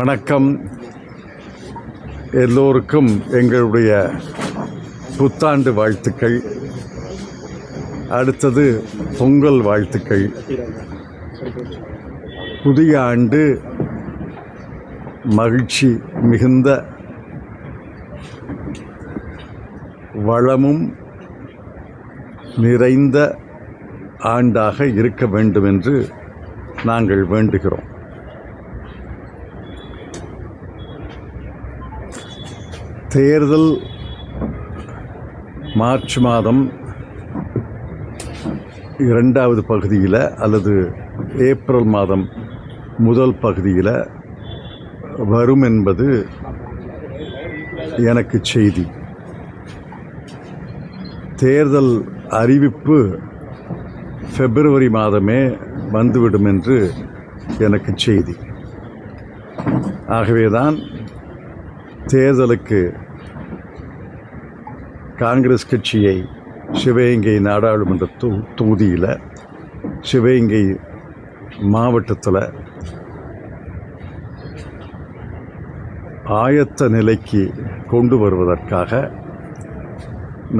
வணக்கம். எல்லோருக்கும் எங்களுடைய புத்தாண்டு வாழ்த்துக்கள். அடுத்தது பொங்கல் வாழ்த்துக்கள். புதிய ஆண்டு மகிழ்ச்சி மிகுந்த வளமும் நிறைந்த ஆண்டாக இருக்க வேண்டும் என்று நாங்கள் வேண்டுகிறோம். தேர்தல் மார்ச் மாதம் 2வது பகுதியில் அல்லது ஏப்ரல் மாதம் முதல் பகுதியில் வரும் என்பது எனக்கு செய்தி. தேர்தல் அறிவிப்பு பிப்ரவரி மாதமே வந்துவிடும் என்று எனக்கு செய்தி. ஆகவேதான் தேர்தலுக்கு காங்கிரஸ் கட்சியை சிவகங்கை நாடாளுமன்ற தொகுதியில், சிவகங்கை மாவட்டத்தில் ஆயத்த நிலைக்கு கொண்டு வருவதற்காக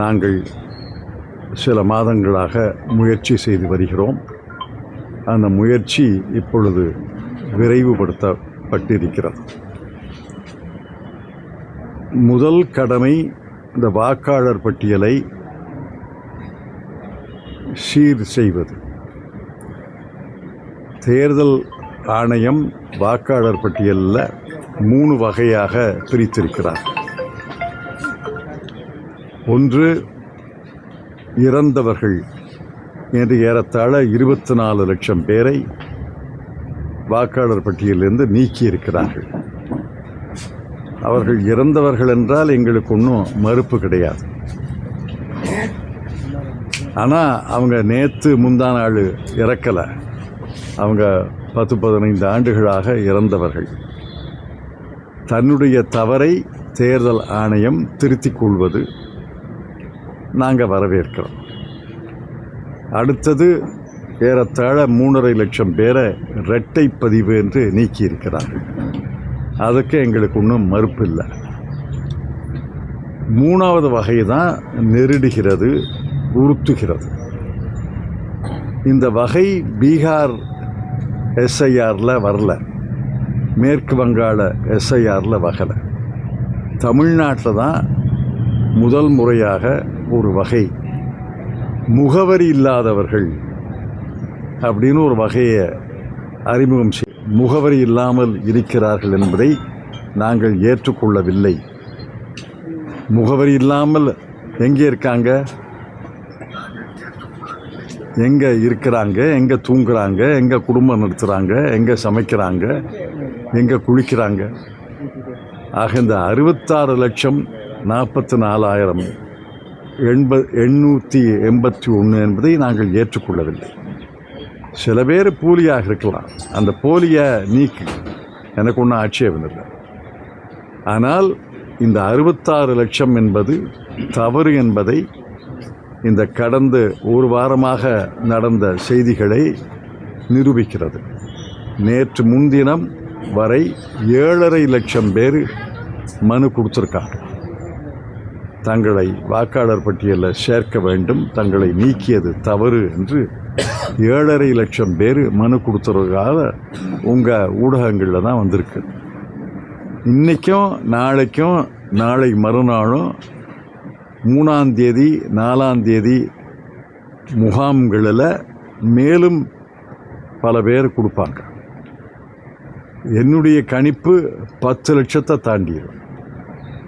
நாங்கள் சில மாதங்களாக முயற்சி செய்து வருகிறோம். அந்த முயற்சி இப்பொழுது விரைவுபடுத்தப்பட்டிருக்கிறது. முதல் கடமை இந்த வாக்காளர் பட்டியலை சீர் செய்வது. தேர்தல் ஆணையம் வாக்காளர் பட்டியலில் 3 வகையாக பிரித்திருக்கிறார். ஒன்று, இறந்தவர்கள் என்று ஏறத்தாழ 24 லட்சம் பேரை வாக்காளர் பட்டியலிருந்து நீக்கியிருக்கிறார்கள். அவர்கள் இறந்தவர்கள் என்றால் எங்களுக்கு ஒன்றும் மறுப்பு கிடையாது. ஆனால் அவங்க நேற்று முந்தா நாள் இறக்கலை. அவங்க 10-15 ஆண்டுகளாக இறந்தவர்கள். தன்னுடைய தவறை தேர்தல் ஆணையம் திருத்திக் கொள்வது நாங்கள் வரவேற்கிறோம். அடுத்தது, ஏறத்தாழ 3.5 லட்சம் பேரை இரட்டை பதிவு என்று நீக்கியிருக்கிறார்கள். அதுக்கு எங்களுக்கு ஒன்றும் மறுப்பு இல்லை. 3வது வகை தான் நெருடுகிறது, உறுத்துகிறது. இந்த வகை பீகார் எஸ்ஐஆரில் வரல, மேற்கு வங்காள எஸ்ஐஆரில் வரல. தமிழ்நாட்டில் தான் முதல் முறையாக ஒரு வகை முகவரி இல்லாதவர்கள் அப்படின்னு ஒரு வகையை அறிமுகம் செய்ய, முகவரி இல்லாமல் இருக்கிறார்கள் என்பதை நாங்கள் ஏற்றுக்கொள்ளவில்லை. முகவரி இல்லாமல் எங்கே இருக்காங்க, எங்கே இருக்கிறாங்க, எங்கே தூங்குறாங்க, எங்கே குடும்பம் நடத்துகிறாங்க, எங்கே சமைக்கிறாங்க, எங்கே குளிக்கிறாங்க. ஆக இந்த 66,44,881 என்பதை நாங்கள் ஏற்றுக்கொள்ளவில்லை. சில பேர் போலியாக இருக்கலாம், அந்த போலியை நீக்கு, எனக்கு ஒன்றும் ஆட்சேபம் இல்லை. ஆனால் இந்த 66 லட்சம் என்பது தவறு என்பதை இந்த கடந்த ஒரு வாரமாக நடந்த செய்திகளை நிரூபிக்கிறது. நேற்று முன்தினம் வரை 7.5 லட்சம் பேர் மனு கொடுத்துருக்காங்க. தங்களை வாக்காளர் பட்டியலில் சேர்க்க வேண்டும், தங்களை நீக்கியது தவறு என்று 7.5 லட்சம் பேர் மனு கொடுத்துறதுக்காக உங்கள் ஊடகங்களில் தான் வந்திருக்கு. இன்றைக்கும் நாளைக்கும், நாளை மறுநாளும் 3ஆம் தேதி 4ஆம் தேதி முகாம்களில் மேலும் பல பேர் கொடுப்பாங்க. என்னுடைய கணிப்பு 10 லட்சத்தை தாண்டிடும்.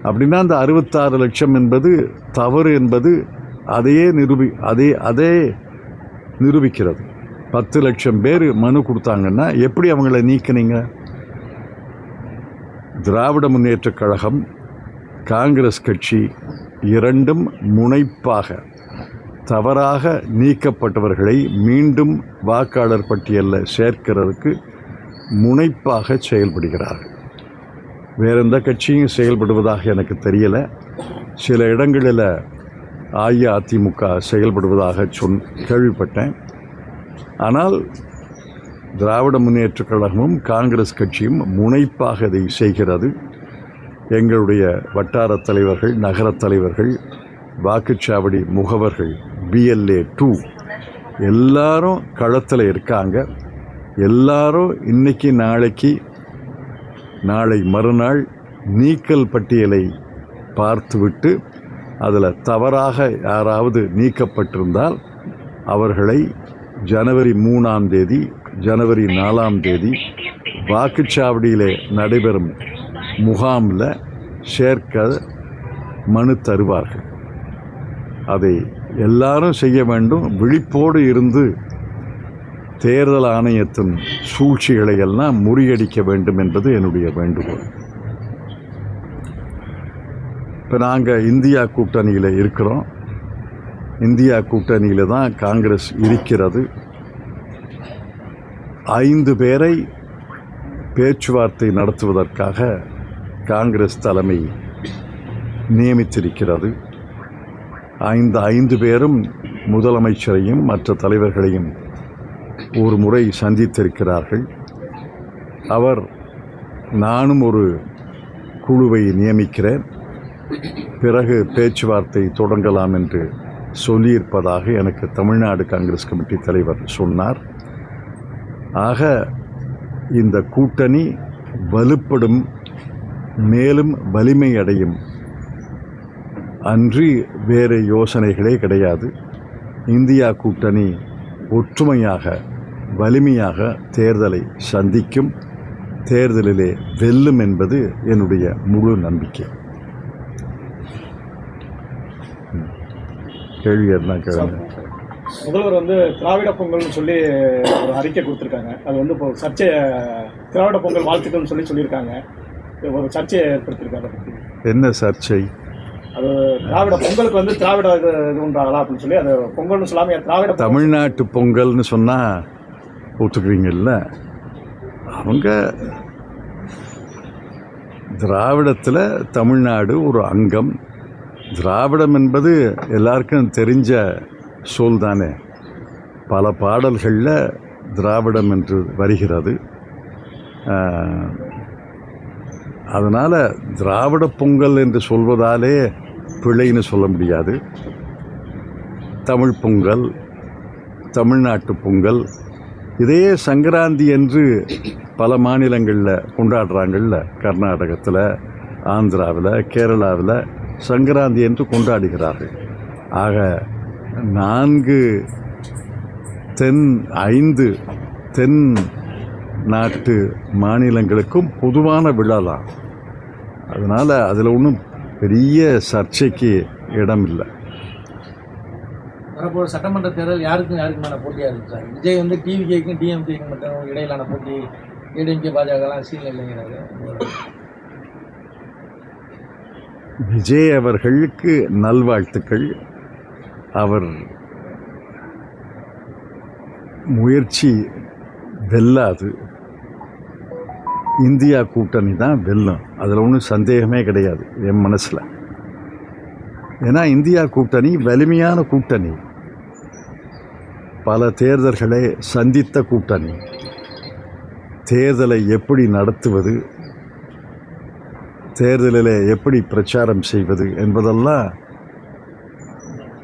அப்படின்னா அந்த 66 லட்சம் என்பது தவறு என்பது அதையே நிரூபிக்கிறது. 10 லட்சம் பேர் மனு கொடுத்தாங்கன்னா எப்படி அவங்கள நீக்கினீங்க? திராவிட முன்னேற்றக் கழகம், காங்கிரஸ் கட்சி இரண்டும் முனைப்பாக தவறாக நீக்கப்பட்டவர்களை மீண்டும் வாக்காளர் பட்டியலில் சேர்க்கிறதுக்கு முனைப்பாக செயல்படுகிறார்கள். வேறு எந்த கட்சியும் செயல்படுவதாக எனக்கு தெரியலை. சில இடங்களில் அஇஅதிமுக செயல்படுவதாக கேள்விப்பட்டேன். ஆனால் திராவிட முன்னேற்றக் கழகமும் காங்கிரஸ் கட்சியும் முனைப்பாக இதை செய்கிறது. எங்களுடைய வட்டார தலைவர்கள், நகரத் தலைவர்கள், வாக்குச்சாவடி முகவர்கள், BLA 2 எல்லாரும் களத்தில் இருக்காங்க. எல்லாரும் இன்னைக்கு நாளை மறுநாள் நீக்கல் பட்டியலை பார்த்துவிட்டு அதில் தவறாக யாராவது நீக்கப்பட்டிருந்தால் அவர்களை ஜனவரி 3ஆம் தேதி, ஜனவரி 4ஆம் தேதி வாக்குச்சாவடியில் நடைபெறும் முகாமில் சேர்க்க மனு தருவார்கள். அதை எல்லாரும் செய்ய வேண்டும். விழிப்போடு இருந்து தேர்தல் ஆணையத்தின் சூழ்ச்சிகளை எல்லாம் முறியடிக்க வேண்டும் என்பது என்னுடைய வேண்டுகோள். இப்போ நாங்கள் இந்தியா கூட்டணியில் இருக்கிறோம். இந்தியா கூட்டணியில் தான் காங்கிரஸ் இருக்கிறது. 5 பேரை பேச்சுவார்த்தை நடத்துவதற்காக காங்கிரஸ் தலைமை நியமித்திருக்கிறது. 5 பேரும் முதலமைச்சரையும் மற்ற தலைவர்களையும் ஒரு முறை சந்தித்திருக்கிறார்கள். நானும் ஒரு குழுவை நியமிக்கிறேன், பிறகு பேச்சுவார்த்தை தொடங்கலாம் என்று சொல்லியிருப்பதாக எனக்கு தமிழ்நாடு காங்கிரஸ் கமிட்டி தலைவர் சொன்னார். ஆக இந்த கூட்டணி வலுப்படும், மேலும் வலிமை அடையும், அன்றி வேறு யோசனைகளே கிடையாது. இந்தியா கூட்டணி ஒற்றுமையாக வலிமையாக தேர்தலை சந்திக்கும், தேர்தலிலே வெல்லும் என்பது என்னுடைய முழு நம்பிக்கை. கேள்வி என்ன கேளுங்க. முதல்வர் திராவிட பொங்கல்னு சொல்லி ஒரு அறிக்கை கொடுத்துருக்காங்க. அது இப்போ சர்ச்சையை, திராவிட பொங்கல் வாழ்த்துக்கள்னு சொல்லியிருக்காங்க. ஒரு சர்ச்சையை ஏற்படுத்தியிருக்காங்க. என்ன சர்ச்சை? அது திராவிட பொங்கலுக்கு திராவிட இது உண்டாகலாம் அப்படின்னு சொல்லி, அது பொங்கல்னு சொல்லாம திராவிட தமிழ்நாட்டு பொங்கல்னு சொன்னால் ஒத்துக்குவீங்கல்ல? அவங்க திராவிடத்தில் தமிழ்நாடு ஒரு அங்கம். திராவிடம் என்பது எல்லாருக்கும் தெரிஞ்ச சொல் தானே. பல பாடல்களில் திராவிடம் என்று வருகிறது. அதனால் திராவிட பொங்கல் என்று சொல்வதாலே பிழைன்னு சொல்ல முடியாது. தமிழ் பொங்கல், தமிழ்நாட்டு பொங்கல், இதே சங்கராந்தி என்று பல மாநிலங்களில் கொண்டாடுறாங்கள்ல. கர்நாடகத்தில், ஆந்திராவில், கேரளாவில் சங்கராந்தி என்று கொண்டாடுகிறார்கள். ஆக 5 தென் நாட்டு மாநிலங்களுக்கும் பொதுவான விழா தான். அதனால் அதில் ஒன்றும் பெரிய சர்ச்சைக்கு இடம் இல்லை. வரப்போகிற சட்டமன்ற தேர்தல் யாருக்குமான போட்டியாக இருக்குது சார்? விஜய் டிவிகேக்கும் டிஎம்கேக்கும் மட்டும் இடையிலான போட்டி, ஏடிஎம்கே பாஜகலாம் சீன் இல்லைங்கிறாரு. விஜய் அவர்களுக்கு நல்வாழ்த்துக்கள். அவர் முயற்சி வெல்லாது. இந்தியா கூட்டணி தான் வெல்லும், அதில் ஒன்றும் சந்தேகமே கிடையாது என் மனசில். ஏன்னா இந்தியா கூட்டணி வலிமையான கூட்டணி, பல தேர்தல்களை சந்தித்த கூட்டணி. தேர்தலை எப்படி நடத்துவது, தேர்தலில் எப்படி பிரச்சாரம் செய்வது என்பதெல்லாம்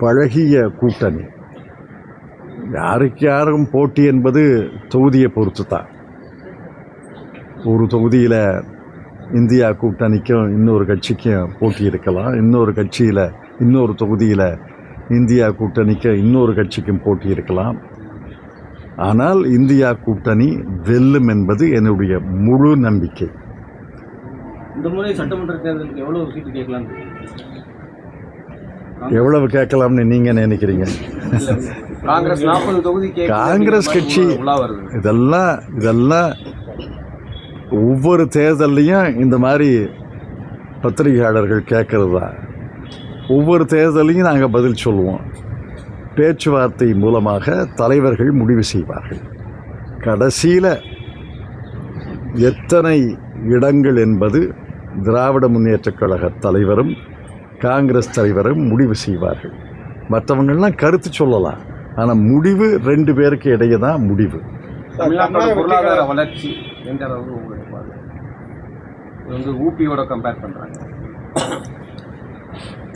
பழகிய கூட்டணி. யாரும் போட்டி என்பது தொகுதியை பொறுத்து தான். ஒரு தொகுதியில் இந்தியா கூட்டணிக்கும் இன்னொரு கட்சிக்கும் போட்டி இருக்கலாம். இன்னொரு தொகுதியில் இந்தியா கூட்டணிக்கு இன்னொரு கட்சிக்கும் போட்டி இருக்கலாம். ஆனால் இந்தியா கூட்டணி வெல்லும் என்பது என்னுடைய முழு நம்பிக்கை. இந்த முறை சட்டமன்ற தேர்தலுக்கு எவ்வளவு சீட்டு கேட்கலாம்? எவ்வளவு கேட்கலாம்னு நீங்கள் நினைக்கிறீங்க? காங்கிரஸ் 40 தொகுதி, காங்கிரஸ் கட்சி இதெல்லாம் ஒவ்வொரு தேர்தல்லையும் இந்த மாதிரி பத்திரிகையாளர்கள் கேட்கறது தான். ஒவ்வொரு தேர்தலையும் நாங்கள் பதில் சொல்லுவோம். பேச்சுவார்த்தை மூலமாக தலைவர்கள் முடிவு செய்வார்கள். கடைசியில் எத்தனை இடங்கள் என்பது திராவிட முன்னேற்றக் கழக தலைவரும் காங்கிரஸ் தலைவரும் முடிவு செய்வார்கள். மற்றவங்கள்லாம் கருத்து சொல்லலாம், ஆனால் முடிவு 2 பேருக்கு இடையே தான் முடிவு. தமிழ்நாட்டோட பொருளாதார வளர்ச்சி எந்த அளவுக்கு உங்களுக்கு பாருங்க? இது வந்து ஊபியோட கம்பேர் பண்ணுறாங்க.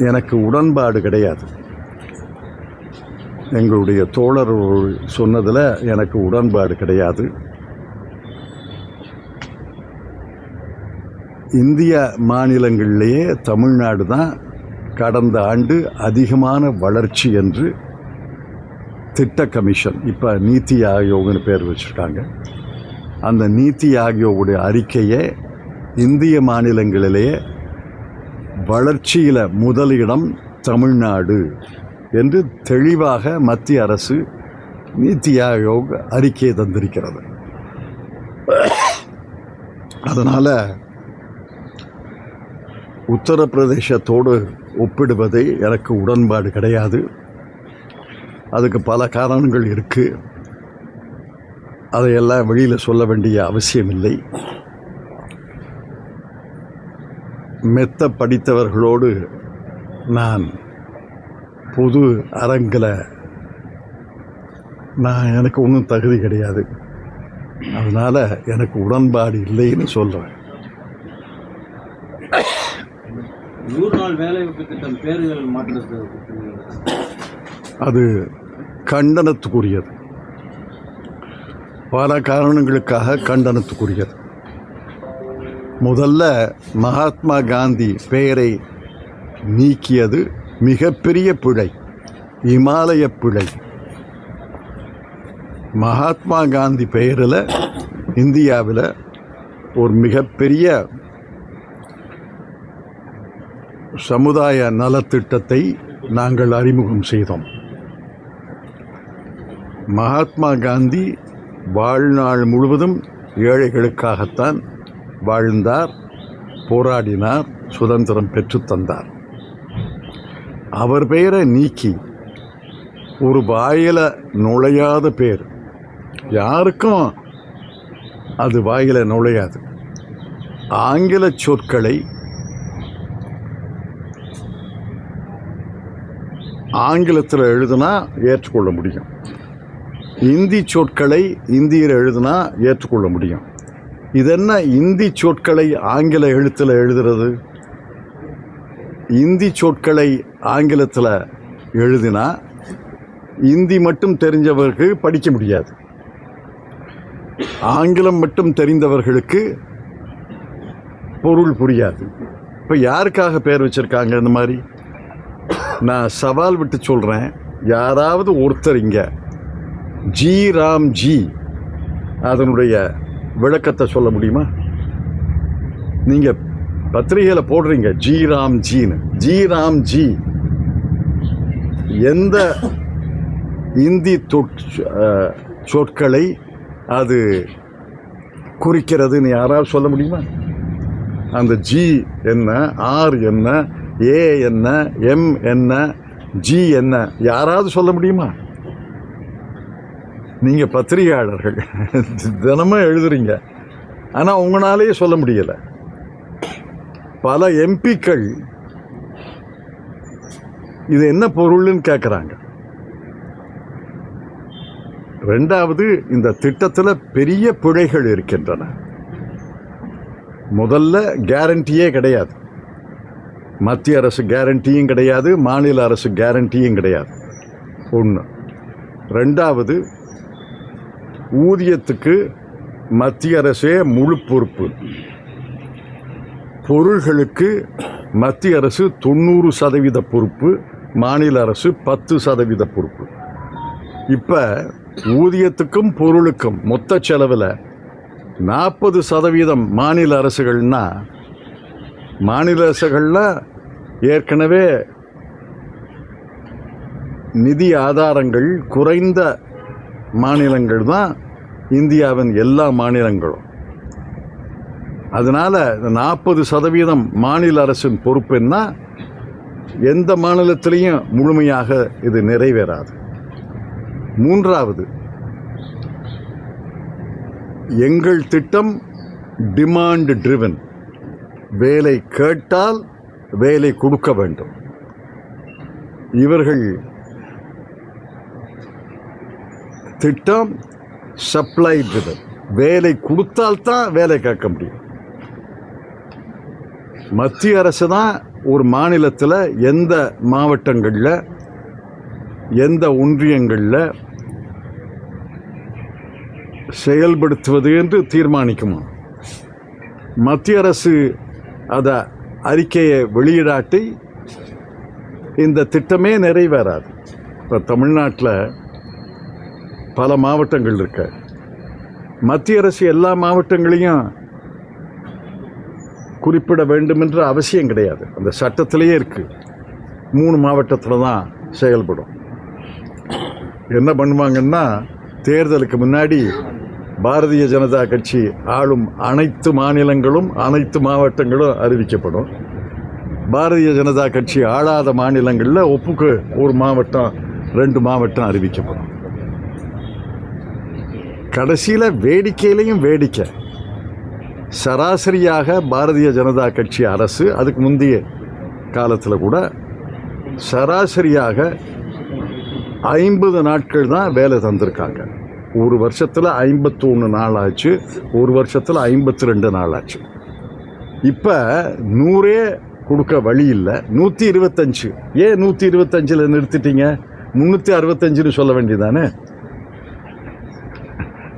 எனக்கு உடன்பாடு கிடையாது. எங்களுடைய தோழர் சொன்னதில் எனக்கு உடன்பாடு கிடையாது. இந்திய மாநிலங்களிலேயே தமிழ்நாடு தான் கடந்த ஆண்டு அதிகமான வளர்ச்சி என்று திட்ட கமிஷன், இப்போ நீத்தி ஆயோக்னு பேர் வச்சுருக்காங்க, அந்த நீத்தி ஆயோகுடைய அறிக்கையை இந்திய மாநிலங்களிலேயே வளர்ச்சியில் முதலிடம் தமிழ்நாடு என்று தெளிவாக மத்திய அரசு நீத்தி ஆயோக் அறிக்கையை தந்திருக்கிறது. அதனால் உத்தரப்பிரதேசத்தோடு ஒப்பிடுவதை எனக்கு உடன்பாடு கிடையாது. அதுக்கு பல காரணங்கள் இருக்குது. அதையெல்லாம் வெளியில் சொல்ல வேண்டிய அவசியமில்லை. மெத்த படித்தவர்களோடு நான் பொது அரங்கில் எனக்கு ஒன்றும் தகுதி கிடையாது. அதனால் எனக்கு உடன்பாடு இல்லைன்னு சொல்கிறேன். 100 நாள் வேலைவாய்ப்பு திட்டம் பேர்கள் மாற்றுறது அது கண்டனத்துக்குரியது. பல காரணங்களுக்காக கண்டனத்துக்குரியது. முதல்ல மகாத்மா காந்தி பெயரை நீக்கியது மிகப்பெரிய பிழை, இமாலய பிழை. மகாத்மா காந்தி பெயரில் இந்தியாவில் ஒரு மிகப்பெரிய சமுதாய நலத்திட்டத்தை நாங்கள் அறிமுகம் செய்தோம். மகாத்மா காந்தி வாழ்நாள் முழுவதும் ஏழைகளுக்காகத்தான் வாழ்ந்தார், போராடினார், சுதந்திரம் பெற்றுத்தந்தார். அவர் பெயரை நீக்கி ஒரு வாயில நுழையாத பேர், யாருக்கும் அது வாயில நுழையாது. ஆங்கில சொற்களை ஆங்கிலத்தில் எழுதுனா ஏற்றுக்கொள்ள முடியும், இந்தி சொற்களை இந்தியில் எழுதுனா ஏற்றுக்கொள்ள முடியும். இதென்ன இந்தி சொற்களை ஆங்கில எழுத்தில் எழுதுறது? இந்தி சொற்களை ஆங்கிலத்தில் எழுதினா இந்தி மட்டும் தெரிஞ்சவர்களுக்கு படிக்க முடியாது, ஆங்கிலம் மட்டும் தெரிந்தவர்களுக்கு பொருள் புரியாது. இப்போ யாருக்காக பேர் வச்சுருக்காங்க இந்த மாதிரி? நான் சவால் விட்டு சொல்கிறேன், யாராவது ஒருத்தர் இங்கே ஜி ராம் ஜி அதனுடைய விளக்கத்தை சொல்ல முடியுமா? நீங்கள் பத்திரிகையில் போடுறீங்க ஜி ராம் ஜின்னு. ஜி ராம் ஜி எந்த இந்தி சொற்களை அது குறிக்கிறதுன்னு யாராவது சொல்ல முடியுமா? அந்த ஜி என்ன, ஆர் என்ன, ஏ என்ன, எம் என்ன, ஜி என்ன, யாராவது சொல்ல முடியுமா? நீங்கள் பத்திரிகையாளர்கள் தினமும் எழுதுறீங்க, ஆனால் உங்களாலேயே சொல்ல முடியலை. பல எம்பிக்கள் இது என்ன பொருள்னு கேட்குறாங்க. ரெண்டாவது, இந்த திட்டத்தில் பெரிய பிழைகள் இருக்கின்றன. முதல்ல கேரண்டியே கிடையாது, மத்திய அரசு கேரண்டியும் கிடையாது, மாநில அரசு கேரண்டியும் கிடையாது. ஒன்று. ரெண்டாவது, ஊதியத்துக்கு மத்திய அரசே முழு பொறுப்பு, பொருள்களுக்கு மத்திய அரசு 90% பொறுப்பு, மாநில அரசு 10% பொறுப்பு. இப்போ ஊதியத்துக்கும் பொருளுக்கும் மொத்த செலவில் 40% மாநில அரசுகள்னா, மாநில அரசுகளில் ஏற்கனவே நிதி ஆதாரங்கள் குறைந்த மாநிலங்கள் தான் இந்தியாவின் எல்லா மாநிலங்களும். அதனால் 40% மாநில அரசின் பொறுப்புன்னா எந்த மாநிலத்திலையும் முழுமையாக இது நிறைவேறாது. மூன்றாவது, எங்கள் திட்டம் டிமாண்ட் ட்ரிவன், வேலை கேட்டால் வேலை கொடுக்க வேண்டும். இவர்கள் திட்டம் சப்ளை ட்ரிவன். வேலை கொடுத்தால்தான் வேலை கேட்க முடியும். மத்திய அரசு தான் ஒரு மாநிலத்தில் எந்த மாவட்டங்களில் எந்த ஒன்றியங்களில் செயல்படுத்துவது என்று தீர்மானிக்குமா. மத்திய அரசு அதை அறிக்கையை வெளியிடாட்டி இந்த திட்டமே நிறைவேறாது. இப்போ தமிழ்நாட்டில் பல மாவட்டங்கள் இருக்கு. மத்திய அரசு எல்லா மாவட்டங்களையும் குறிப்பிட வேண்டும் என்ற அவசியம் கிடையாது. அந்த சட்டத்திலேயே இருக்குது. 3 மாவட்டத்தில் தான் செயல்படும். என்ன பண்ணுவாங்கன்னா, தேர்தலுக்கு முன்னாடி பாரதிய ஜனதா கட்சி ஆளும் அனைத்து மாநிலங்களும் அனைத்து மாவட்டங்களும் அறிவிக்கப்படும். பாரதிய ஜனதா கட்சி ஆளாத மாநிலங்களில் ஒப்புக்கு 1 மாவட்டம் 2 மாவட்டம் அறிவிக்கப்படும். கடைசியில் வேடிக்கையிலையும் வேடிக்கை, சராசரியாக பாரதிய ஜனதா கட்சி அரசு அதுக்கு முந்தைய காலத்தில் கூட சராசரியாக 50 நாட்கள் தான் வேலை தந்திருக்காங்க. ஒரு வருஷத்தில் 51 நாள் ஆச்சு, ஒரு வருஷத்தில் 52 நாள் ஆச்சு. இப்போ 100 கொடுக்க வழி இல்லை. 125. ஏன் 125 நிறுத்திட்டீங்க? 365 சொல்ல வேண்டியதானே.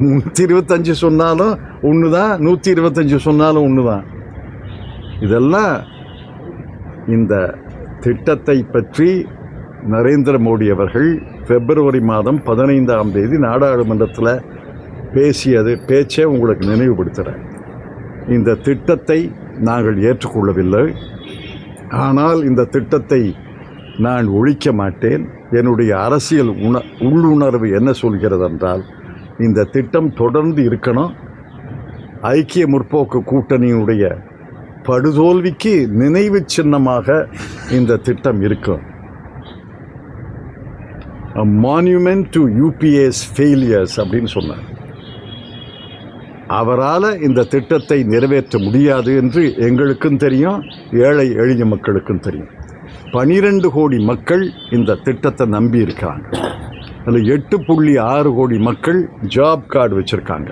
325 சொன்னாலும் ஒன்று தான், 125 சொன்னாலும் ஒன்று தான். இதெல்லாம் இந்த திட்டத்தை பற்றி நரேந்திர மோடி அவர்கள் பிப்ரவரி மாதம் 15ஆம் தேதி நாடாளுமன்றத்தில் பேச்சை உங்களுக்கு நினைவுபடுத்துகிறேன். இந்த திட்டத்தை நாங்கள் ஏற்றுக்கொள்ளவில்லை, ஆனால் இந்த திட்டத்தை நான் ஒழிக்க மாட்டேன். என்னுடைய அரசியல் உள்ளுணர்வு என்ன சொல்கிறது என்றால், இந்த திட்டம் தொடர்ந்து இருக்கணும். ஐக்கிய முற்போக்கு கூட்டணியுடைய படுதோல்விக்கு நினைவு சின்னமாக இந்த திட்டம் இருக்கும். A monument to UPA's failures அப்படின்னு சொன்னார். அவரால் இந்த திட்டத்தை நிறைவேற்ற முடியாது என்று எங்களுக்கும் தெரியும், ஏழை எளிய மக்களுக்கும் தெரியும். 12 கோடி மக்கள் இந்த திட்டத்தை நம்பி இருக்காங்க. அதில் 8.6 கோடி மக்கள் ஜாப் கார்டு வச்சுருக்காங்க.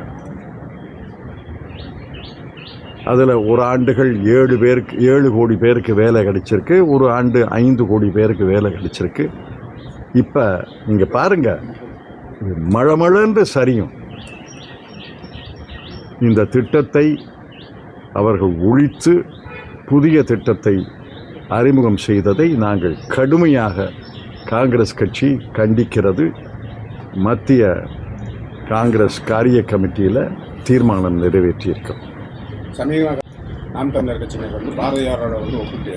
அதில் ஒரு ஆண்டுகள் 7 கோடி பேருக்கு வேலை கிடைச்சிருக்கு, ஒரு ஆண்டு 5 கோடி பேருக்கு வேலை கிடைச்சிருக்கு. இப்போ நீங்கள் பாருங்கள், மழமழன்று சரியும். இந்த திட்டத்தை அவர்கள் ஒழித்து புதிய திட்டத்தை அறிமுகம் செய்ததை நாங்கள் கடுமையாக காங்கிரஸ் கட்சி கண்டிக்கிறது. மத்திய காங்கிரஸ் காரிய கமிட்டியில் தீர்மானம் நிறைவேற்றியிருக்கோம். சமீபமாக நாம் தமிழர் கட்சியினர் பாரதியாரோட ஒப்பிட்டு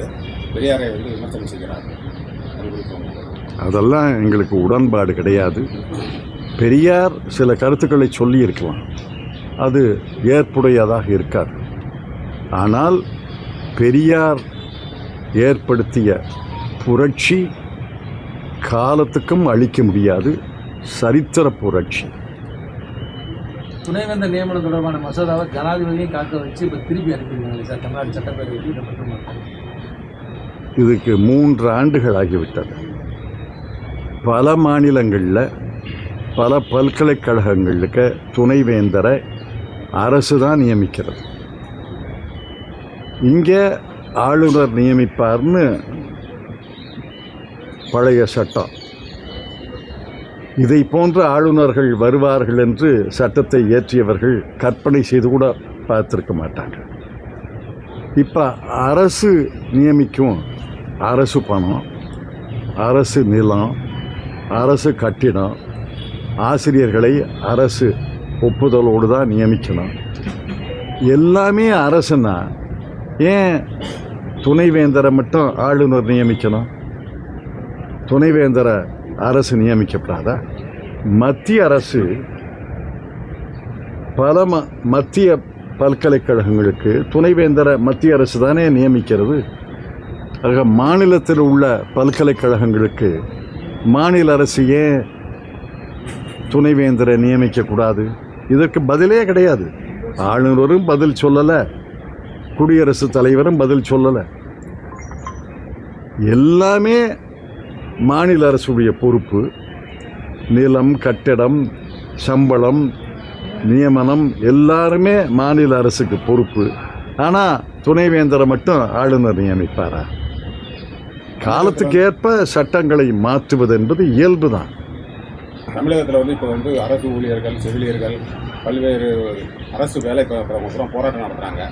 பெரியாரை விமர்சனம் செய்கிறார்கள். அதெல்லாம் எங்களுக்கு உடன்பாடு கிடையாது. பெரியார் சில கருத்துக்களை சொல்லியிருக்கலாம், அது ஏற்புடையதாக இருக்காது. ஆனால் பெரியார் ஏற்படுத்திய புரட்சி காலத்துக்கும் அழிக்க முடியாது, சரித்திர புரட்சி. துணைவேந்தர் நியமனம் தொடர்பான மசோதாவை ஜனாதிபதியும் காக்க வச்சு இப்போ திருப்பி அனுப்பிடுவாங்க சார் தமிழ்நாடு சட்டப்பேரவைக்கு. இதை மட்டும் இதுக்கு 3 ஆண்டுகள் ஆகிவிட்டது. பல மாநிலங்களில் பல பல்கலைக்கழகங்களுக்கு துணைவேந்தரை அரசு தான் நியமிக்கிறது. இங்கே ஆளுநர் நியமிப்பார்னு பழைய சட்டம். இதை போன்ற ஆளுநர்கள் வருவார்கள் என்று சட்டத்தை இயற்றியவர்கள் கற்பனை செய்து கூட பார்த்துருக்க மாட்டாங்க. இப்போ அரசு நியமிக்கும். அரசு பணம், அரசு நிலம், அரசு கட்டிடம், ஆசிரியர்களை அரசு ஒப்புதலோடு தான் நியமிக்கணும். எல்லாமே அரசுன்னா ஏன் துணைவேந்தரை மட்டும் ஆளுநர் நியமிக்கணும்? துணைவேந்தரை அரசு நியமிக்கப்படாதா? மத்திய அரசு பல மத்திய பல்கலைக்கழகங்களுக்கு துணைவேந்தரை மத்திய அரசு தானே நியமிக்கிறது. ஆக மாநிலத்தில் உள்ள பல்கலைக்கழகங்களுக்கு மாநில அரசு ஏன் துணைவேந்தரை நியமிக்கக்கூடாது? இதற்கு பதிலே கிடையாது. ஆளுநரும் பதில் சொல்லலை, குடியரசுத் தலைவரும் பதில் சொல்லலை. எல்லாமே மாநில அரசுடைய பொறுப்பு. நிலம், கட்டிடம், சம்பளம், நியமனம் எல்லாருமே மாநில அரசுக்கு பொறுப்பு. ஆனால் துணைவேந்தரை மட்டும் ஆளுநர் நியமிப்பாரா? காலத்துக்கு ஏற்ப சட்டங்களை மாற்றுவது என்பது இயல்பு தான். தமிழகத்தில் வந்து இப்போ வந்து அரசு ஊழியர்கள், செவிலியர்கள், பல்வேறு அரசு வேலை பார்க்குறவங்க போராட்டம் நடத்துறாங்க.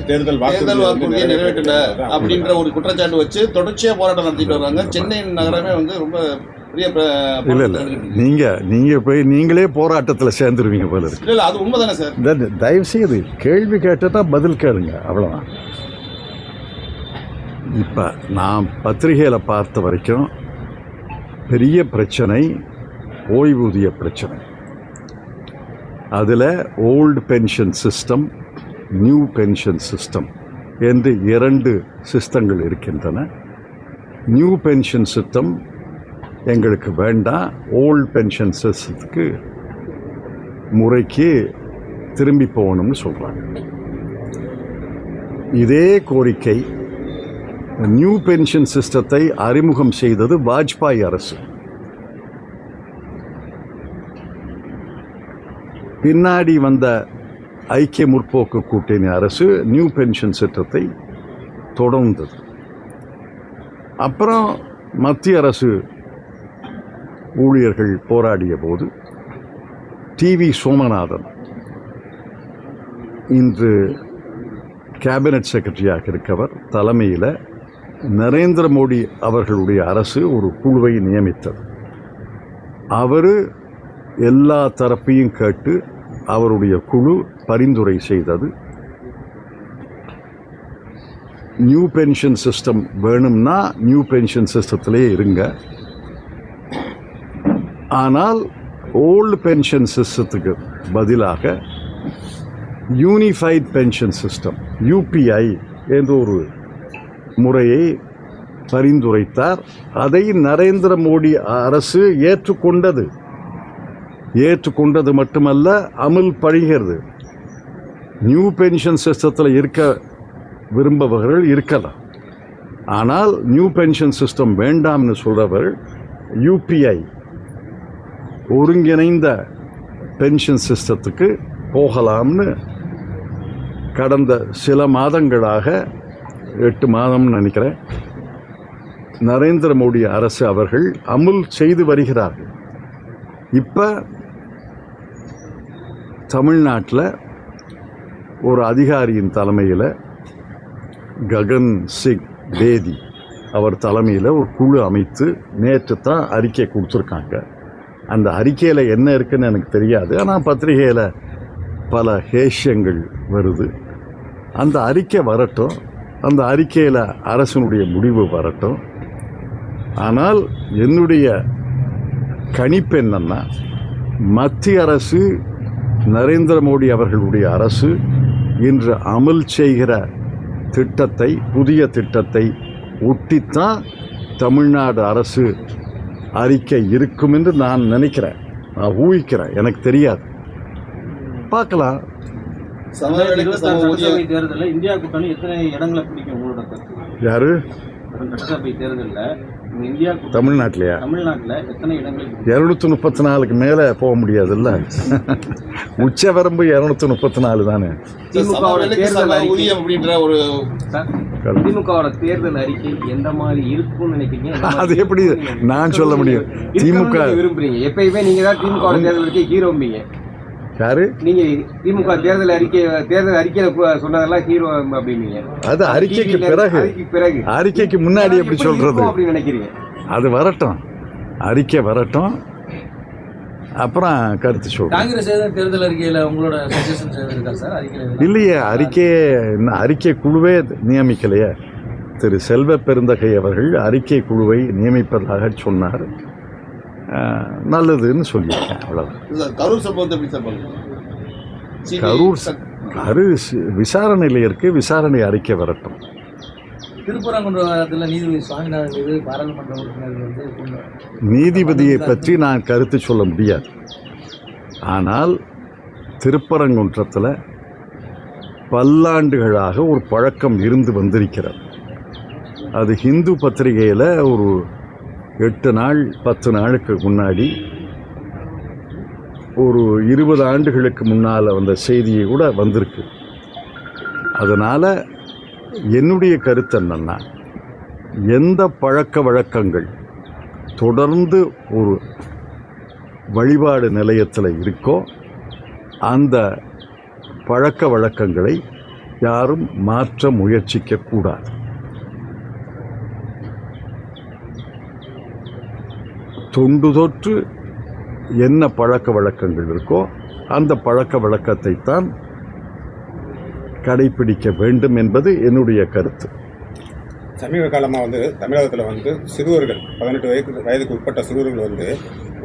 தேர்தல் வாக்குறுதியை நிறைவேற்றல அப்படின்ற ஒரு குற்றச்சாட்டு வச்சு தொடர்ச்சியாக போராட்டம் நடத்திட்டு வர்றாங்க. சென்னை நகரமே வந்து ரொம்ப பெரிய இல்லை நீங்கள் போய் நீங்களே போராட்டத்தில் சேர்ந்துருவீங்க போல இருக்கு. இல்லை, அது உண்மை தானே சார்? தயவுசெய்து கேள்வி கேட்டால் பதில் கேளுங்க, அவ்வளோதான். இப்போ நான் பத்திரிகையில் பார்த்த வரைக்கும் பெரிய பிரச்சனை ஓய்வூதிய பிரச்சனை. அதில் old pension system, new pension system என்று 2 சிஸ்டங்கள் இருக்கின்றன. நியூ பென்ஷன் சிஸ்டம் எங்களுக்கு வேண்டாம், ஓல்டு பென்ஷன் சிஸ்டத்துக்கு முறைக்கு திரும்பி போகணும்னு சொல்கிறாங்க. இதே கோரிக்கை நியூ பென்ஷன் சிஸ்டத்தை அறிமுகம் செய்தது வாஜ்பாய் அரசு. பின்னாடி வந்த ஐக்கிய முற்போக்கு கூட்டணி அரசு நியூ பென்ஷன் சிஸ்டத்தை தொடர்ந்தது. அப்புறம் மத்திய அரசு ஊழியர்கள் போராடிய போது டிவி சோமநாதன் இன்று கேபினட் செக்ரட்டரியாக இருக்கவர் தலைமையில் நரேந்திர மோடி அவர்களுடைய அரசு ஒரு குழுவை நியமித்தது. அவர் எல்லா தரப்பையும் கேட்டு அவருடைய குழு பரிந்துரை செய்தது. நியூ பென்ஷன் சிஸ்டம் வேணும்னா நியூ பென்ஷன் சிஸ்டத்திலே இருங்க, ஆனால் ஓல்டு பென்ஷன் சிஸ்டத்துக்கு பதிலாக யூனிஃபைட் பென்ஷன் சிஸ்டம் UPI என்ற ஒரு முறையை பரிந்துரைத்தார். அதை நரேந்திர மோடி அரசு ஏற்றுக்கொண்டது மட்டுமல்ல, அமல் படுகிறது. நியூ பென்ஷன் சிஸ்டத்தில் இருக்க விரும்பவர்கள் இருக்கலாம், ஆனால் நியூ பென்ஷன் சிஸ்டம் வேண்டாம்னு சொல்கிறவர்கள் UPI ஒருங்கிணைந்த பென்ஷன் சிஸ்டத்துக்கு போகலாம்னு கடந்த சில மாதங்களாக 8 மாதம்னு நினைக்கிறேன் நரேந்திர மோடி அரசு அவர்கள் அமுல் செய்து வருகிறார்கள். இப்போ தமிழ்நாட்டில் ஒரு அதிகாரியின் தலைமையில் ககன் சிங் பேதி அவர் தலைமையில் ஒரு குழு அமைத்து நேற்று தான் அறிக்கை கொடுத்துருக்காங்க. அந்த அறிக்கையில் என்ன இருக்குன்னு எனக்கு தெரியாது, ஆனால் பத்திரிகையில் பல ஹேஷியங்கள் வருது. அந்த அறிக்கை வரட்டும், அந்த அறிக்கையில் அரசனுடைய முடிவு வரட்டும். ஆனால் என்னுடைய கணிப்பு என்னன்னா, மத்திய அரசு நரேந்திர மோடி அவர்களுடைய அரசு இன்று அமல் செய்கிற திட்டத்தை, புதிய திட்டத்தை ஒட்டித்தான் தமிழ்நாடு அரசு அறிக்கை இருக்கும் என்று நான் நினைக்கிறேன், நான் ஊகிக்கிறேன், எனக்கு தெரியாது, பார்க்கலாம். சட்டசபை தேர்தலில் இந்தியா கூட்டணி எத்தனை இடங்களை பிடிக்கும் உங்களோட கருத்து? யாரு? சட்டசபை தேர்தலில் இந்தியா தமிழ்நாட்டிலையா? தமிழ்நாட்டில் எத்தனை இடங்கள்? 234க்கு மேலே போக முடியாதுல்ல. உச்சவரம்பு 234 தானே. திமுகவோட தேர்தல் அறிக்கை எந்த மாதிரி இருக்கும்னு நினைக்கிறீங்க? அது எப்படி நான் சொல்ல முடியும்? திமுக விரும்புறீங்க, எப்பயுமே நீங்க தான் திமுக தேர்தல் அறிக்கை ஹீரோம்பீங்க. யாரு? நீங்க திமுக தேர்தல் அறிக்கையில சொன்னதெல்லாம் ஹீரோ அப்படின்னீங்க. அது அறிக்கைக்கு பிறகு, அறிக்கைக்கு முன்னாடி எப்படி சொல்றது அப்படி நினைக்கிறீங்க? அது வரட்டும், அறிக்கை வரட்டும், அப்புறம் கருத்து சொல்றேன். காங்கிரஸ் தேர்தல் அறிக்கையில் உங்களோட சஜஷன்ஸ் இருக்கா சார்? அறிக்கையில் இல்லையே, அறிக்கை குழுவே நியமிக்கலையே. திரு செல்வ பெருந்தகை அவர்கள் அறிக்கை குழுவை நியமிப்பதாக சொன்னார். நல்லதுன்னு சொல்லியிருக்கேன், அவ்வளவுதான். கரூர் சம்பவத்தை எப்படி சார் பண்ணுங்க? கரூர் விசாரணையில் இருக்கு, விசாரணை அறிக்கை வரட்டும். திருப்பரங்குன்றத்தில் நீதிபதி சுவாமிநாதன் மீது பாராளுமன்ற உறுப்பினர்கள் நீதிபதியை பற்றி நான் கருத்து சொல்ல முடியாது. ஆனால் திருப்பரங்குன்றத்தில் பல்லாண்டுகளாக ஒரு பழக்கம் இருந்து வந்திருக்கிறது. அது ஹிந்து பத்திரிகையில் ஒரு 8 நாள் 10 நாளுக்கு முன்னாடி ஒரு 20 ஆண்டுகளுக்கு முன்னால் வந்த செய்தியை கூட வந்திருக்கு. அதனால் என்னுடைய கருத்து என்னன்னா, எந்த பழக்க வழக்கங்கள் தொடர்ந்து ஒரு வழிபாடு நிலையத்தில் இருக்கோ அந்த பழக்க வழக்கங்களை யாரும் மாற்ற முயற்சிக்கக்கூடாது. தொண்டு தொற்று என்ன பழக்க வழக்கங்கள் இருக்கோ அந்த பழக்க வழக்கத்தை தான் கடைபிடிக்க வேண்டும் என்பது என்னுடைய கருத்து. சமீப காலமாக வந்து தமிழகத்தில் வந்து சிறுவர்கள் 18 வயதுக்கு உட்பட்ட சிறுவர்கள் வந்து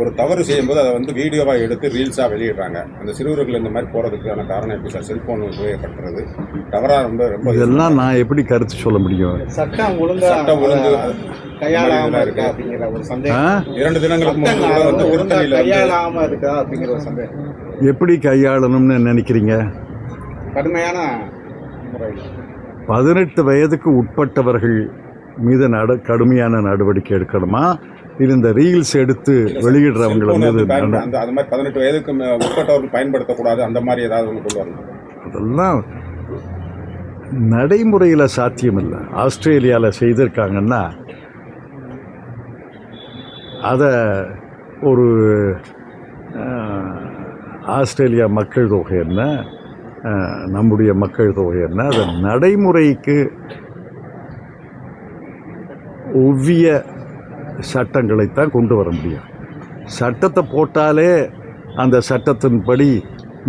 ஒரு தவறு செய்யும்போது அதை வந்து வீடியோவாக எடுத்து ரீல்ஸாக வெளியிடுறாங்க. அந்த சிறுவர்கள் இந்த மாதிரி போகிறதுக்கான காரணம் எப்படி சார்? செல்ஃபோன் உபயோகப்படுத்துறது தவறாக ரொம்ப இதெல்லாம் நான் எப்படி கருத்து சொல்ல முடியும்? சட்டம் ஒழுங்கு கையாளாம இருக்கா அப்படிங்கிற ஒரு சந்தேகம் 2 தினங்களுக்கு முன்னாடி வந்து திருத்தணியில் கையாளாம இருக்கா அப்படிங்கிற ஒரு சந்தேகம். எப்படி கையாளணும்னு நினைக்கிறீங்க? கடுமையான முறையில் 18 வயதுக்கு உட்பட்டவர்கள் மீது கடுமையான நடவடிக்கை எடுக்கணுமா, இது இந்த ரீல்ஸ் எடுத்து வெளியிடுறவங்கள மீது? அந்த மாதிரி 18 வயதுக்கு உட்பட்டவர்கள் பயன்படுத்தக்கூடாது அந்த மாதிரி ஏதாவது ஒன்று கொண்டு வரணும். அதெல்லாம் நடைமுறையில் சாத்தியமில்லை. ஆஸ்திரேலியாவில் செய்திருக்காங்கன்னா அதை ஒரு ஆஸ்திரேலியா மக்கள் தொகை என்ன, நம்முடைய மக்கள் தொகை என்ன, அதை நடைமுறைக்கு ஒவ்விய சட்டங்களைத்தான் கொண்டு வர முடியும். சட்டத்தை போட்டாலே அந்த சட்டத்தின்படி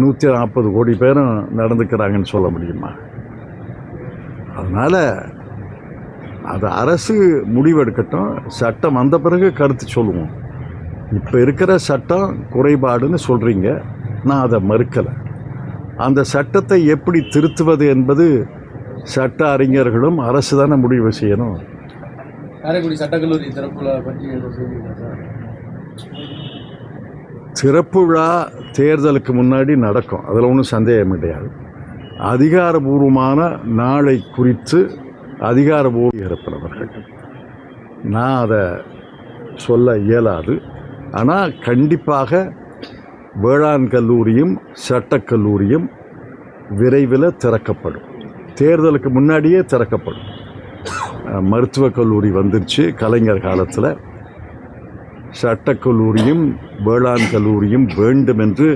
140 கோடி பேரும் நடந்துக்கிறாங்கன்னு சொல்ல முடியுமா? அதனால் அது அரசு முடிவெடுக்கட்டும். சட்டம் வந்த பிறகு கருத்து சொல்லுவோம். இப்போ இருக்கிற சட்டம் குறைபாடுன்னு சொல்கிறீங்க, நான் அதை மறுக்கலை. அந்த சட்டத்தை எப்படி திருத்துவது என்பது சட்ட அறிஞர்களும் அரசு தானே முடிவு செய்யணும். காரைக்குடி சட்டக்கல்லூரி திறப்பு விழா பற்றி சார்? திறப்பு விழா தேர்தலுக்கு முன்னாடி நடக்கும், அதில் ஒன்றும் சந்தேகம் கிடையாது. அதிகாரபூர்வமான நாளை குறித்து அதிகாரபூர்வ இருப்பவர்கள் நான் அதை சொல்ல இயலாது. ஆனால் கண்டிப்பாக வேளாண் கல்லூரியும் சட்டக்கல்லூரியும் விரைவில் திறக்கப்படும். தேர்தலுக்கு முன்னாடியே திறக்கப்படும். மருத்துவக் கல்லூரி வந்துருச்சு கலைஞர் காலத்தில். சட்டக்கல்லூரியும் வேளாண் கல்லூரியும் வேண்டும் என்று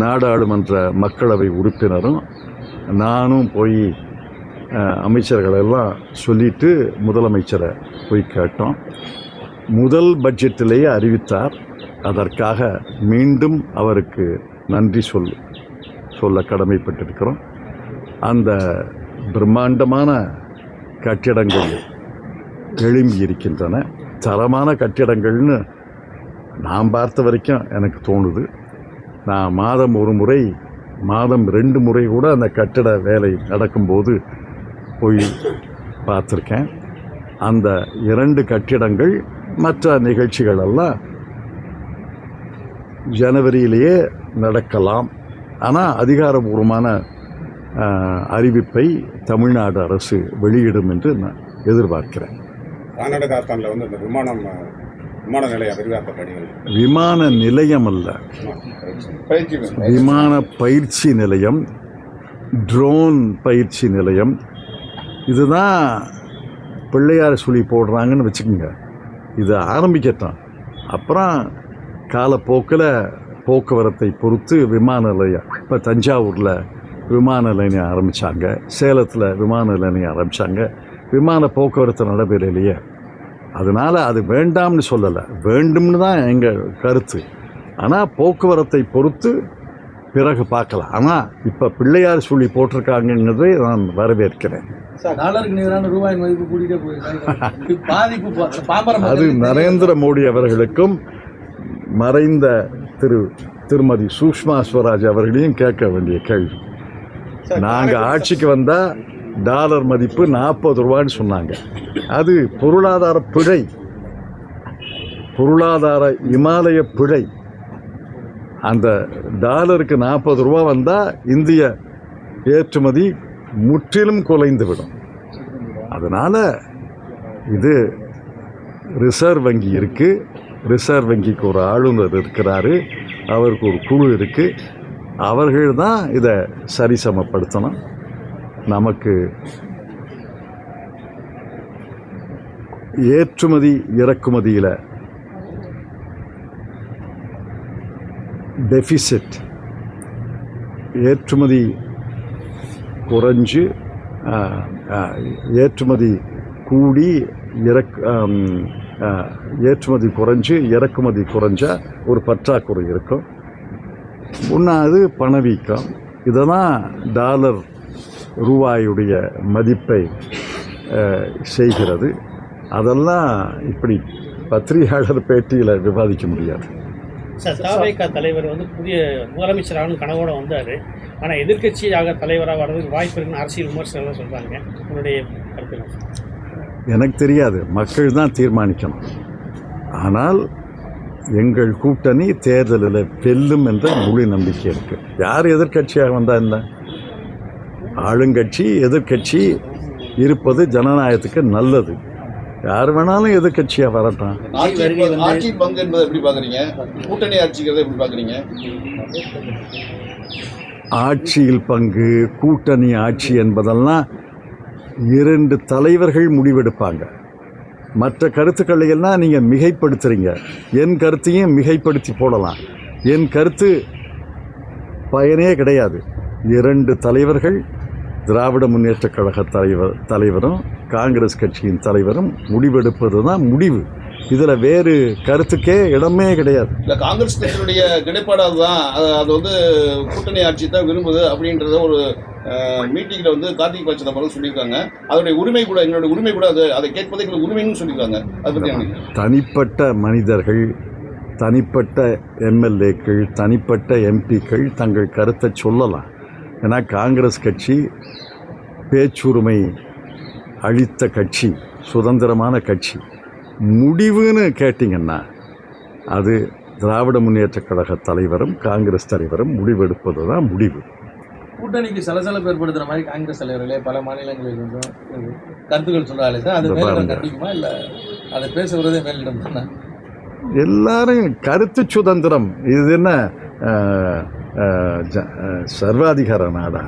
நாடாளுமன்ற மக்களவை உறுப்பினரும் நானும் போய் அமைச்சர்களெல்லாம் சொல்லிட்டு முதலமைச்சரை போய் கேட்டோம். முதல் பட்ஜெட்டிலேயே அறிவித்தார். அதற்காக மீண்டும் அவருக்கு நன்றி சொல்ல கடமைப்பட்டிருக்கிறோம். அந்த பிரம்மாண்டமான கட்டிடங்கள் எழும்பி இருக்கின்றன. தரமான கட்டிடங்கள்னு நான் பார்த்த வரைக்கும் எனக்கு தோணுது. நான் மாதம் 1 முறை, மாதம் 2 முறை கூட அந்த கட்டிட வேலை நடக்கும்போது போய் பார்த்துருக்கேன். அந்த 2 கட்டிடங்கள் மற்ற நிகழ்ச்சிகளெல்லாம் ஜனவரியிலேயே நடக்கலாம். ஆனால் அதிகாரபூர்வமான அறிவிப்பை தமிழ்நாடு அரசு வெளியிடும் என்று நான் எதிர்பார்க்கிறேன். கர்நாடக ஆஸ்தானில் வந்து இந்த விமான நிலையம் விரிவாக்க பணிகள், விமான நிலையம் அல்ல, விமான பயிற்சி நிலையம், ட்ரோன் பயிற்சி நிலையம். இதுதான் பிள்ளையார் சொல்லி போடுறாங்கன்னு வச்சுக்கோங்க. இது ஆரம்பிக்கட்டும். அப்புறம் காலப்போக்கில் போக்குவரத்தை பொறுத்து விமான நிலையம், இப்போ தஞ்சாவூரில் விமான நிலையம் ஆரம்பித்தாங்க, சேலத்தில் விமான நிலையம் ஆரம்பித்தாங்க. விமான போக்குவரத்து நடைபெறலையே. அதனால் அது வேண்டாம்னு சொல்லலை, வேண்டும்னு தான் எங்கள் கருத்து. ஆனால் போக்குவரத்தை பொறுத்து பிறகு பார்க்கலாம். ஆனால் இப்போ பிள்ளையார் சொல்லி போட்டிருக்காங்கங்கிறதை நான் வரவேற்கிறேன். டாலருக்கு நிகரான ரூபாய் மதிப்பு கூட்டிகிட்டே போயிருக்கு. பாதிப்பு அது நரேந்திர மோடி அவர்களுக்கும் மறைந்த திருமதி சுஷ்மா ஸ்வராஜ் அவர்களையும் கேட்க வேண்டிய கேள்வி. நாங்கள் ஆட்சிக்கு வந்தால் டாலர் மதிப்பு 40 ரூபான்னு சொன்னாங்க. அது பொருளாதார பிழை, பொருளாதார இமாலய பிழை. அந்த டாலருக்கு 40 ரூபா வந்தால் இந்திய ஏற்றுமதி முற்றிலும் குலைந்துவிடும். அதனால் இது ரிசர்வ் வங்கி இருக்குது, ரிசர்வ் வங்கிக்கு ஒரு ஆளுநர் இருக்கிறாரு. அவருக்கு ஒரு குழு இருக்குது. அவர்கள் தான் இதை சரிசமப்படுத்தணும். நமக்கு ஏற்றுமதி இறக்குமதியில் டெஃபிசிட், ஏற்றுமதி குறைஞ்சு ஏற்றுமதி கூடி ஏற்றுமதி குறைஞ்சு இறக்குமதி குறைஞ்சா ஒரு பற்றாக்குறை இருக்கும். ஒன்றாவது பணவீக்கம். இதெல்லாம் டாலர் ரூபாயுடைய மதிப்பை செய்கிறது. அதெல்லாம் இப்படி பத்திரிகையாளர் பேட்டியில் விவாதிக்க முடியாது. சார், தவேக தலைவர் வந்து புதிய முதலமைச்சராக கனவோடு வந்தார். ஆனால் எதிர்க்கட்சியாக தலைவராக வர்றதுக்கு வாய்ப்பு இருக்குன்னு அரசியல் விமர்சனம் சொல்கிறாங்க. உங்களுடைய கருத்து? எனக்கு தெரியாது, மக்கள் தான் தீர்மானிக்கணும். ஆனால் எங்கள் கூட்டணி தேர்தலில் வெல்லும் என்ற முழு நம்பிக்கை இருக்குது. யார் எதிர்க்கட்சியாக வந்தால் என்ன? ஆளுங்கட்சி எதிர்க்கட்சி இருப்பது ஜனநாயகத்துக்கு நல்லது. யார் வேணாலும் எதிர்க்கட்சியாக வரட்டும். ஆட்சி பங்கு என்பதை எப்படி பார்க்குறீங்க? கூட்டணி ஆட்சிக்கிறத எப்படி பார்க்குறீங்க? ஆட்சியில் பங்கு, கூட்டணி ஆட்சி என்பதெல்லாம் 2 தலைவர்கள் முடிவெடுப்பாங்க. மற்ற கருத்துக்களை எல்லாம் நீங்கள் மிகைப்படுத்துறீங்க. என் கருத்தையும் மிகைப்படுத்தி போடலாம். என் கருத்து பயனே கிடையாது. 2 தலைவர்கள், திராவிட முன்னேற்றக் கழக தலைவரும் காங்கிரஸ் கட்சியின் தலைவரும் முடிவெடுப்பது தான் முடிவு. இதில் வேறு கருத்துக்கே இடமே கிடையாது. இல்லை, காங்கிரஸ் கட்சியினுடைய நிலைப்பாடு அதுதான். அது வந்து கூட்டணி ஆட்சி தான் விரும்புது அப்படின்றத ஒரு மீட்டிங்கில் வந்து கார்த்திக் ப சிதம்பரம் சொல்லியிருக்காங்க. அதனுடைய உரிமை கூட, எங்களுடைய உரிமை கூட அதை கேட்பது எங்களுக்கு உரிமைன்னு சொல்லியிருக்காங்க. அதை பற்றி தனிப்பட்ட மனிதர்கள், தனிப்பட்ட எம்எல்ஏக்கள், தனிப்பட்ட எம்பிக்கள் தங்கள் கருத்தை சொல்லலாம். ஏன்னா காங்கிரஸ் கட்சி பேச்சுரிமை அளித்த கட்சி, சுதந்திரமான கட்சி. முடிவுன்னு கேட்டிங்கன்னா அது திராவிட முன்னேற்றக் கழக தலைவரும் காங்கிரஸ் தலைவரும் முடிவெடுப்பது தான் முடிவு. கூட்டணிக்கு சலசலப்பு ஏற்படுத்துகிற மாதிரி காங்கிரஸ் தலைவர்களே பல மாநிலங்களில் இருந்தும் கருத்துக்கள் சொல்கிறாலே சார், அது மேலிடம் கண்டிக்குமா இல்லை அதை பேச விடுறதே மேலிடம் தானே? எல்லாரும் கருத்து சுதந்திரம். இது என்ன சர்வாதிகார நாடா?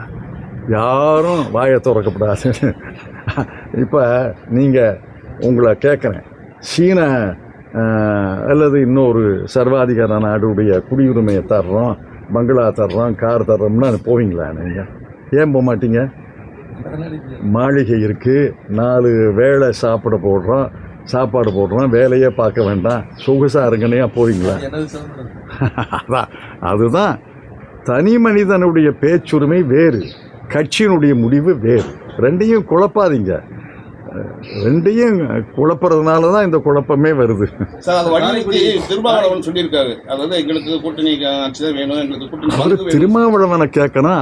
யாரும் வாயை திறக்கப்படாது. இப்போ நீங்கள் உங்களை கேட்குறேன், சீன அல்லது இன்னொரு சர்வாதிகார நாடுடைய குடியுரிமையை தர்றோம், பங்களா தர்றோம், கார் தர்றோம்னா போவீங்களா? நீங்கள் ஏன் போக மாட்டீங்க? மாளிகை இருக்குது, 4 வேளை சாப்பாடு போடுறோம், வேலையே பார்க்க வேண்டாம், சொகுசாக இருங்கனையா போவீங்களா? அதான், அதுதான் தனி மனிதனுடைய பேச்சுரிமை வேறு, கட்சியினுடைய முடிவு வேறு. ரெண்டையும் குழப்பாதீங்க. ரெண்டையும் குழப்பறதுனால தான் இந்த குழப்பமே வருது. சார், அது வழிநடத்தி திருமாவளவன் சொல்லியிருக்காரு. அதாவது எங்களுக்கு கூட்டணி ஆட்சி தான் வேணும், எங்களுக்கு கூட்டணி. அவர் திருமாவளவனை கேட்கணும்.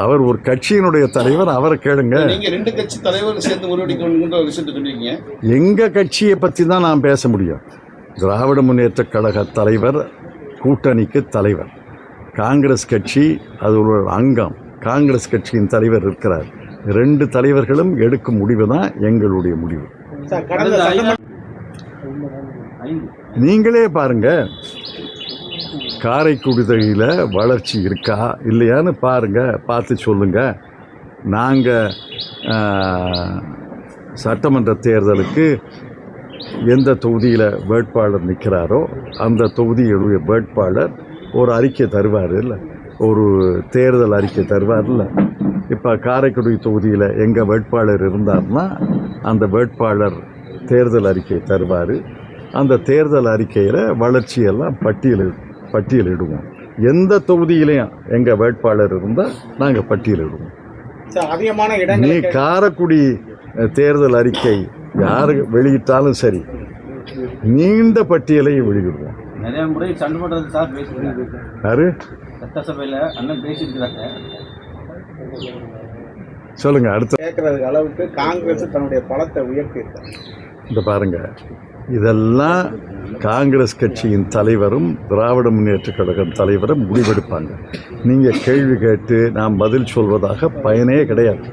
அவர் ஒரு கட்சியினுடைய தலைவர், அவரை கேளுங்க. நீங்க 2 கட்சி தலைவர் சேர்ந்து முடிவெடுக்கணும்ன்ற விஷயத்தை சொல்லியிருக்கீங்க. எங்க கட்சியை பற்றி தான் நான் பேச முடியும். திராவிட முன்னேற்றக் கழக தலைவர் கூட்டணிக்கு தலைவர், காங்கிரஸ் கட்சி அது ஒரு அங்கம், காங்கிரஸ் கட்சியின் தலைவர் இருக்கிறார். 2 தலைவர்களும் எடுக்கும் முடிவு தான் எங்களுடைய முடிவு. நீங்களே பாருங்க, காரைக்குடியில் வளர்ச்சி இருக்கா இல்லையான்னு பாருங்க, பார்த்து சொல்லுங்க. நாங்கள் சட்டமன்ற தேர்தலுக்கு எந்த தொகுதியில் வேட்பாளர் நிற்கிறாரோ அந்த தொகுதியுடைய வேட்பாளர் ஒரு அறிக்கை தருவார், இல்லை ஒரு தேர்தல் அறிக்கை தருவார். இல்லை இப்போ காரைக்குடி தொகுதியில் எங்கள் வேட்பாளர் இருந்தார்னா அந்த வேட்பாளர் தேர்தல் அறிக்கை தருவார். அந்த தேர்தல் அறிக்கையில் வளர்ச்சியெல்லாம் பட்டியலிடுவோம். எந்த தொகுதியிலையும் எங்கள் வேட்பாளர் இருந்தால் நாங்கள் பட்டியலிடுவோம். நீ காரைக்குடி தேர்தல் அறிக்கை யார் வெளியிட்டாலும் சரி, நீண்ட பட்டியலை வெளியிடுவோம். நிறைய முறை சண்டை போடுறது சார் பேசுகிறாங்க. யாரு? சட்டசபையில் அண்ணன் பேசியிருக்கிறாங்க. சொல்லுங்க. அடுத்த கேட்கறதுக்கு அளவுக்கு காங்கிரஸ் தன்னுடைய பலத்தை உயர்த்தியிருக்காங்க. இந்த பாருங்க, இதெல்லாம் காங்கிரஸ் கட்சியின் தலைவரும் திராவிட முன்னேற்றக் கழகம் தலைவரும் முடிவெடுப்பாங்க. நீங்கள் கேள்வி கேட்டு நாம் பதில் சொல்வதாக பயனே கிடையாது.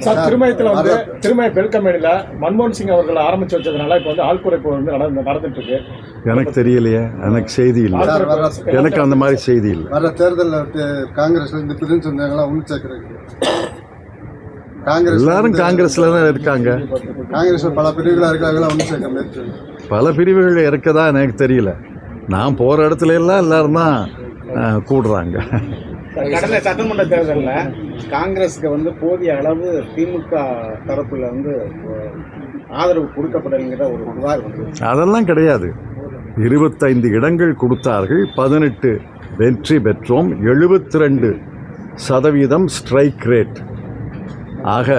சார் திருமயத்தில் வந்து திருமய பெல் கம்பெனியில் மன்மோகன் சிங் அவர்கள் ஆரம்பிச்சு வச்சதுனால இப்போ வந்து ஆள் குறைப்பு வந்து நடந்துட்டு இருக்கு. எனக்கு தெரியலையே, எனக்கு செய்தி இல்லை, எனக்கு அந்த மாதிரி செய்தி இல்லை. வர தேர்தலில் காங்கிரஸ்ல இந்த பிரிஞ்சு வந்தாங்களா உள் சேர்க்கறதுக்கு காங்கிரஸ் எல்லாரும் காங்கிரஸ்ல தான் இருக்காங்க. காங்கிரஸ்ல பல பிரிவுகளாக இருக்காங்களா ஒன்று சேர்க்க முயற்சி பல பிரிவுகள் இருக்கதா எனக்கு தெரியல. நான் போகிற இடத்துல எல்லாம் எல்லாரும் தான் கூடுறாங்க. கடந்த சட்டமன்ற தேர்தலில் காங்கிரஸுக்கு வந்து போதிய அளவு திமுக தரப்புல வந்து ஆதரவு கொடுக்கப்படலைங்கிற ஒரு புகார் வந்து அதெல்லாம் கிடையாது. 25 இடங்கள் கொடுத்தார்கள், 18 வெற்றி பெற்றோம், 72% ஸ்ட்ரைக் ரேட். ஆக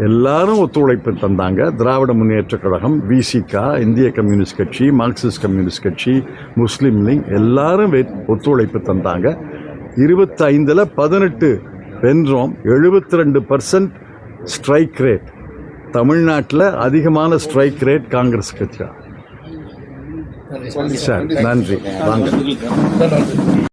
எல்லாரும் ஒத்துழைப்பு தந்தாங்க. திராவிட முன்னேற்றக் கழகம், விசிகா, இந்திய கம்யூனிஸ்ட் கட்சி, மார்க்சிஸ்ட் கம்யூனிஸ்ட் கட்சி, முஸ்லீம் லீக் எல்லாரும் ஒத்துழைப்பு தந்தாங்க. 25ல் 18 வென்றோம், 72% ஸ்ட்ரைக் ரேட். தமிழ்நாட்டில் அதிகமான ஸ்ட்ரைக் ரேட் காங்கிரஸ் கட்சி. சரி, நன்றி, வாங்க.